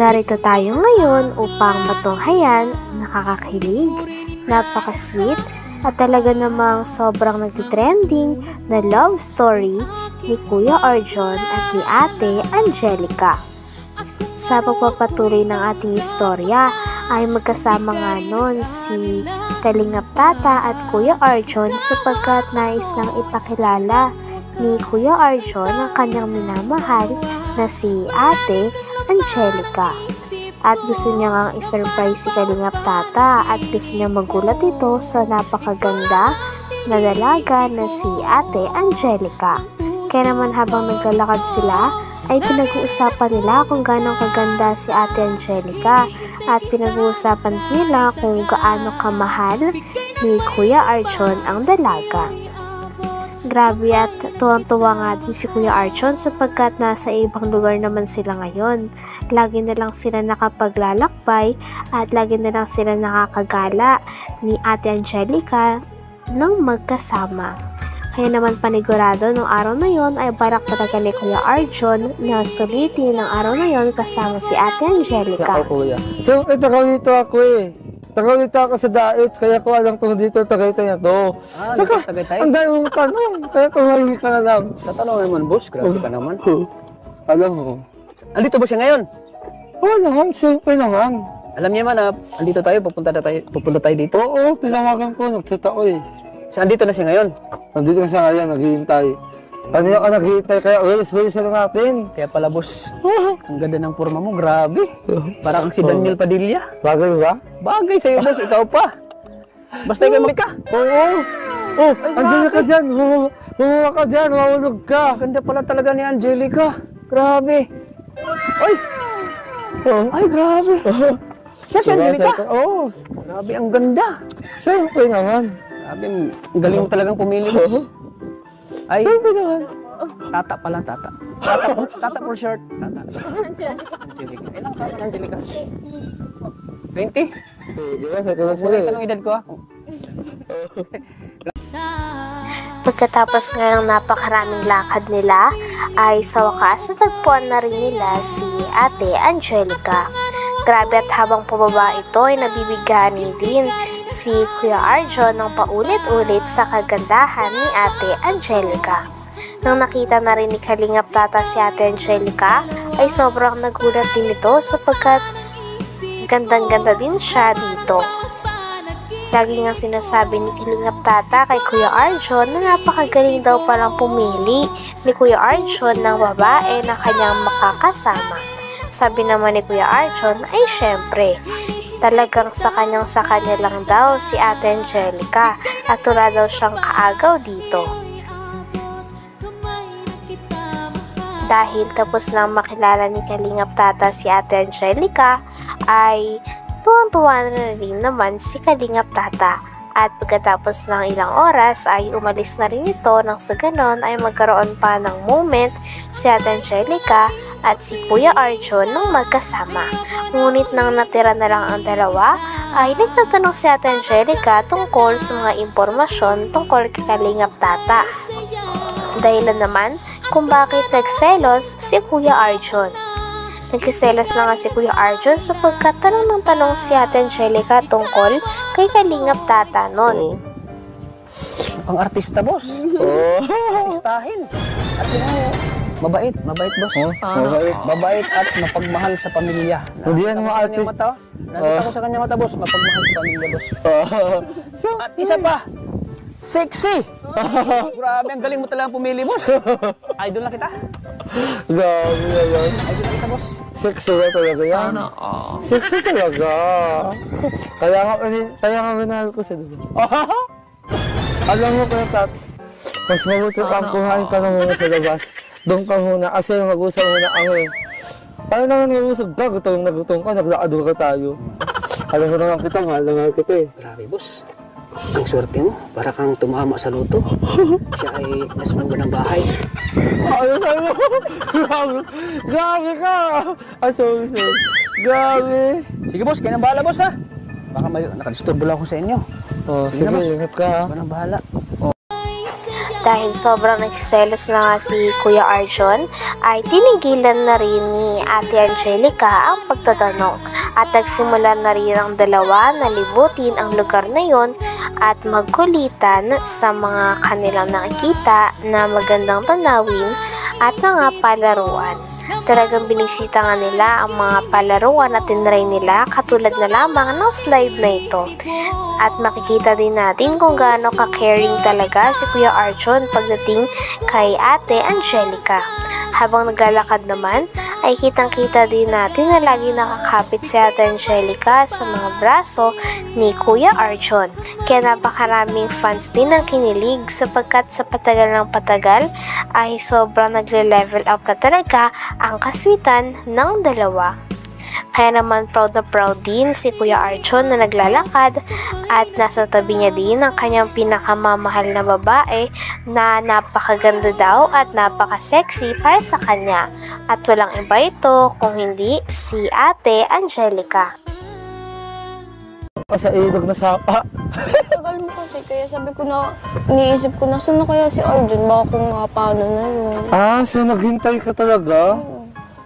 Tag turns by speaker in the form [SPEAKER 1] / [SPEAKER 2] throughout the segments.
[SPEAKER 1] Narito tayo ngayon upang matunghayan ang nakakakilig, napaka-sweet at talaga namang sobrang nagtitrending na love story ni Kuya Arjon at ni Ate Angelica. Sa pagpapatuloy ng ating istorya ay magkasama nga nun si Kalingap Tata at Kuya Arjon sapagkat nais nang ipakilala ni Kuya Arjon ang kanyang minamahal na si Ate Angelica. At gusto niya ngang isurprise si Kalingap Tata at gusto niya magulat ito sa napakaganda na dalaga na si Ate Angelica. Kaya naman habang naglalakad sila ay pinag-uusapan nila kung gaano kaganda si Ate Angelica at pinag-uusapan nila kung gaano kamahal ni Kuya Arjon ang dalaga. Grabe at tuwang-tuwa nga din si Kuya Arjon sapagkat nasa ibang lugar naman sila ngayon. Lagi na lang sila nakapaglalakbay at lagi na lang sila nakakagala ni Ate Angelica nang magkasama. Kaya naman panigurado nung araw na yon ay barak talaga ni Kuya Arjon na sulitin ng araw na yon kasama si Ate Angelica.
[SPEAKER 2] So, takaw dito ako eh. Takaw dito ako sa dait, kaya ko alam kung dito Tagaytay na to.
[SPEAKER 3] Ah,
[SPEAKER 2] saka,
[SPEAKER 3] Tagaytay?
[SPEAKER 2] ang dahil mong tanong, kaya tumahingi ka na lang.
[SPEAKER 3] Tatanong naman, boss. Grabe ka naman.
[SPEAKER 2] Alam mo.
[SPEAKER 3] Andito ba siya ngayon?
[SPEAKER 2] Oo naman, siyempre naman.
[SPEAKER 3] Alam niya man na andito tayo, pupunta tayo dito.
[SPEAKER 2] Oo, tinawagan ko, nagsatao eh.
[SPEAKER 3] So, andito na siya ngayon.
[SPEAKER 2] Nandito na siya ngayon, naghihintay. Kanina ka naghihintay, kaya ulis na natin.
[SPEAKER 3] Kaya pala, boss, ang ganda ng forma mo, grabe. Para kang si Daniel Padilla.
[SPEAKER 2] Bagay ba?
[SPEAKER 3] Bagay sa'yo, boss, ikaw pa. Basta ikaw ka.
[SPEAKER 2] Oo. Oh, andyan ka dyan. Humawa ka dyan, mahulog ka.
[SPEAKER 3] Ganda pala talaga ni Angelica. Grabe. Ay! Ay, grabe. Siya si Angelica?
[SPEAKER 2] Oo.
[SPEAKER 3] Grabe, ang ganda.
[SPEAKER 2] Siyempre naman.
[SPEAKER 3] Grabe, ang galing mo talagang pumili, boss. Ay,
[SPEAKER 2] Siyempre naman.
[SPEAKER 3] Tata pala, Tata. Tata for short. Tata. Angelica. Ilang ka man, Angelica? 20?
[SPEAKER 2] Di ba? Sa tulad
[SPEAKER 3] Sorry, anong edad ko ah?
[SPEAKER 1] Pagkatapos nga ng napakaraming lakad nila, ay sa wakas natagpuan na rin nila si Ate Angelica. Grabe at habang pababa ito ay nabibigani din si Kuya Arjon ng paulit-ulit sa kagandahan ni Ate Angelica. Nang nakita na rin ni Kalingap Tata si Ate Angelica, ay sobrang nagulat din ito sapagkat gandang-ganda din siya dito. Lagi nga sinasabi ni Kalingap Tata kay Kuya Arjon na napakagaling daw palang pumili ni Kuya Arjon ng babae na kanyang makakasama. Sabi naman ni Kuya Arjon ay syempre, talagang sa kanya lang daw si Ate Angelica at wala daw siyang kaagaw dito. Dahil tapos lang makilala ni Kalingap Tata si Ate Angelica ay tuwang-tuwa na rin naman si Kalingap Tata. At pagkatapos ng ilang oras ay umalis na rin ito nang sa ganon ay magkaroon pa ng moment si Ate Angelica at si Kuya Arjon nang magkasama. Ngunit nang natira na lang ang dalawa ay nagtatanong si Ate Angelica tungkol sa mga impormasyon tungkol kay Kalingap Tata. Dahilan naman kung bakit nagselos si Kuya Arjon. Nagkiselos na nga si Kuya Arjon sapagkat tanong ng tanong si Ate Angelica tungkol kay Kalingap Tata nun.
[SPEAKER 3] Ang artista, boss. Artistahin. At yun, mabait, boss. Mabait at mapagmahal sa pamilya.
[SPEAKER 2] Hindi yan mga artist.
[SPEAKER 3] Nakita ko sa kanya mata, boss. Mapagmahal sa pamilya, boss. At isa pa, sexy. Grabe, ang galing mo talaga pumili, boss. Idol na kita.
[SPEAKER 2] Grabe na yan.
[SPEAKER 3] Idol na kita, boss.
[SPEAKER 2] Sexy ba talaga yan?
[SPEAKER 3] Sana,
[SPEAKER 2] Sexy talaga. Kaya nga minahal ko siya doon. Alam mo kaya, Tats, mas mabuti pang kuhain ka na muna sa labas. Doon ka muna, kasi mag-usap muna ako eh. Paano naman nag-usap ka? Gutom na gutom ka, naglakado ka tayo. Alam mo naman kita, mahal na mahal kita eh.
[SPEAKER 3] Grabe, boss. Ang swerte mo, para kang tumama sa loto. Siya ay nasunog ng bahay.
[SPEAKER 2] Ayun. Grabe ka! Sorry. Grabe.
[SPEAKER 3] Sige, boss, kayo nang bahala, boss, ha? Baka may nakadisturbo lang ako sa inyo.
[SPEAKER 2] Sige, ingat ka ha.
[SPEAKER 3] Kayo nang bahala.
[SPEAKER 1] Dahil sobrang nagsiselos na nga si Kuya Arjon, ay tinigilan na rin ni Ate Angelica ang pagtatanong at nagsimula na rin ang dalawa na libutin ang lugar na yon at magkulitan sa mga kanilang nakikita na magandang tanawin at mga palaruan. Talagang binisita nga nila ang mga palaruan at tinry nila katulad na lamang ng slide na ito. At makikita din natin kung gaano ka-caring talaga si Kuya Arjon pagdating kay Ate Angelica. Habang naglalakad naman, ay kitang-kita din natin na lagi nakakapit si Ate Angelica sa mga braso ni Kuya Arjon. Kaya napakaraming fans din ang kinilig sapagkat sa patagal ng patagal ay sobrang nagle-level up na talaga ang kaswitan ng dalawa. Kaya naman proud na proud din si Kuya Arjon na naglalakad at nasa tabi niya din ang kanyang pinakamamahal na babae na napakaganda daw at napaka-sexy para sa kanya. At walang iba ito kung hindi si Ate Angelica.
[SPEAKER 2] Sa ilog na sapa.
[SPEAKER 4] Tagal mo kasi, kaya sabi ko na, iniisip ko na, saan na kaya si Arjon? Baka kung paano na yun.
[SPEAKER 2] So naghintay ka talaga?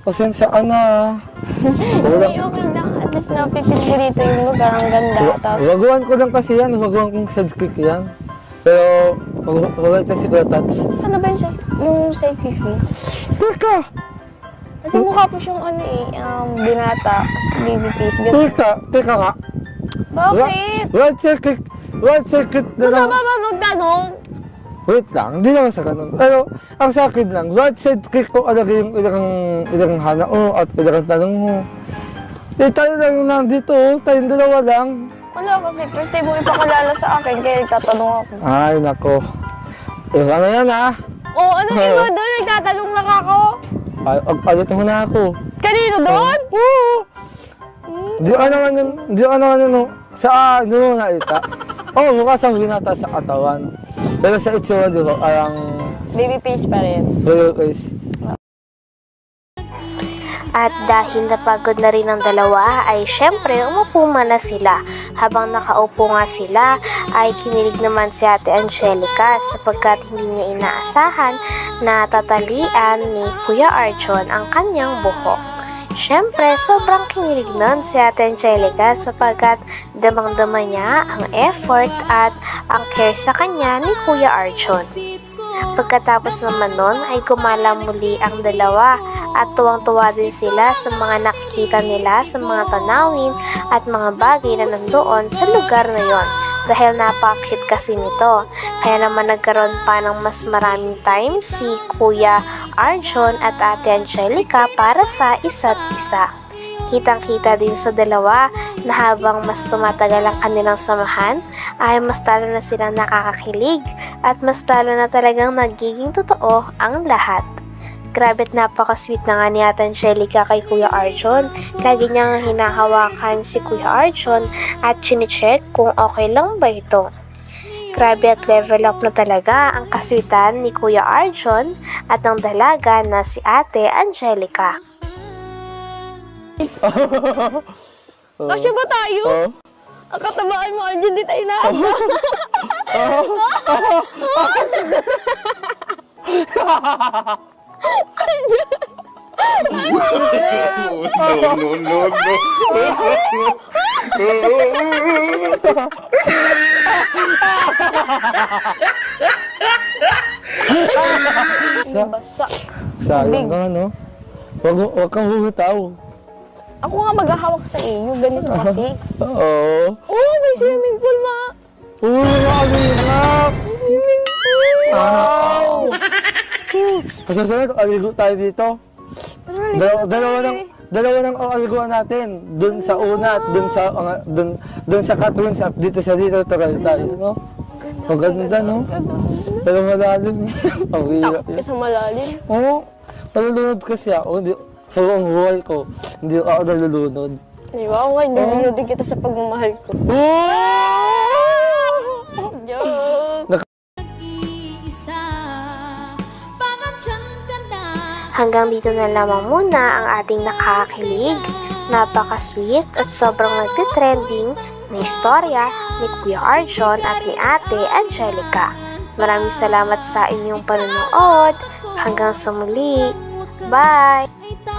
[SPEAKER 2] Pasensyaan na.
[SPEAKER 4] Hindi, okay lang. At least napipil ko dito yung lugar. Ang ganda. Tapos,
[SPEAKER 2] Wagawan ko lang kasi yan. Wagawan kong sidekick yan. Pero, wagawan ito si Kuya Tats.
[SPEAKER 4] ano ba yung sidekick mo?
[SPEAKER 2] Teka!
[SPEAKER 4] Kasi mukha po siyang binata. Baby face. Ganun.
[SPEAKER 2] Teka nga.
[SPEAKER 4] Bakit?
[SPEAKER 2] What sidekick na
[SPEAKER 4] Gusto
[SPEAKER 2] lang.
[SPEAKER 4] ba magtanong?
[SPEAKER 2] Wait lang, hindi naman sa ganun. Pero, ang sa akin lang, what sidekick ko alagay yung ilang hanao at ilang tanong mo. Tayo lang yung nandito, tayong dalawa lang.
[SPEAKER 4] Wala kasi, first time mo ipakilala sa akin, kaya nagtatanong ako.
[SPEAKER 2] Ay, nako. Iba na yan, ha?
[SPEAKER 4] Oh, ano iba doon? Nagtatanong lang ako.
[SPEAKER 2] Alit mo na ako.
[SPEAKER 4] Kanino doon?
[SPEAKER 2] Oo! Di ko naman yun, hindi mo nakita. Mukha siyang binata sa katawan. Pero sa itsura, di ba, parang
[SPEAKER 4] Baby face pa rin.
[SPEAKER 2] baby face.
[SPEAKER 1] At dahil napagod na rin ang dalawa ay syempre umupo na sila. Habang nakaupo nga sila ay kinilig naman si Ate Angelica sapagkat hindi niya inaasahan na tatalian ni Kuya Arjon ang kanyang buhok. Syempre, sobrang kinilig nun si Ate Angelica sapagkat damang-dama niya ang effort at ang care sa kanya ni Kuya Arjon. Pagkatapos naman nun ay gumala muli ang dalawa at tuwang-tuwa din sila sa mga nakikita nila sa mga tanawin at mga bagay na nandoon sa lugar na yon. Dahil napaka-cute kasi nito. Kaya naman nagkaroon pa ng mas maraming time si Kuya Arjon at Ate Angelica para sa isa't isa. Kitang-kita din sa dalawa na habang mas tumatagal ang kanilang samahan ay mas lalo na silang nakakakilig at mas lalo na talagang nagiging totoo ang lahat. Grabe at napaka-sweet na nga ni Ate Angelica kay Kuya Arjon. Lagi niyang hinahawakan si Kuya Arjon at chine-check kung okay lang ba ito. Grabe at level up na talaga ang kaswitan ni Kuya Arjon at ng dalaga na si Ate Angelica.
[SPEAKER 4] Kasya ba tayo? Ang katabaan mo, Arjon, di tayo naanda. Basa.
[SPEAKER 2] Sayang ka, no? Huwag kang humitaw.
[SPEAKER 4] Ako nga maghahawak sa iyo, ganito kasi.
[SPEAKER 2] Oo.
[SPEAKER 4] Oh, may swimming pool, ma.
[SPEAKER 2] Nakalimutan!
[SPEAKER 4] Swimming pool.
[SPEAKER 2] Wow! Kasasunod, aligo tayo dito. Dalawa ng aliguan natin. Doon sa una at doon sa Catwins at dito tagal tayo, no? Ang ganda, no? Pero malalim. Ang hirap
[SPEAKER 4] Takot ka
[SPEAKER 2] yun.
[SPEAKER 4] sa malalim.
[SPEAKER 2] Oo. Nalulunod kasi ako. Sa buong buhay ko, hindi ako nalulunod.
[SPEAKER 4] Di ba? Ako nga, nilunodin kita sa pagmamahal ko. Joke!
[SPEAKER 1] Hanggang dito na lamang muna ang ating nakakakilig, napaka-sweet at sobrang nagtitrending na istorya ni Kuya Arjon at ni Ate Angelica. Maraming salamat sa inyong panonood. Hanggang sa muli. Bye!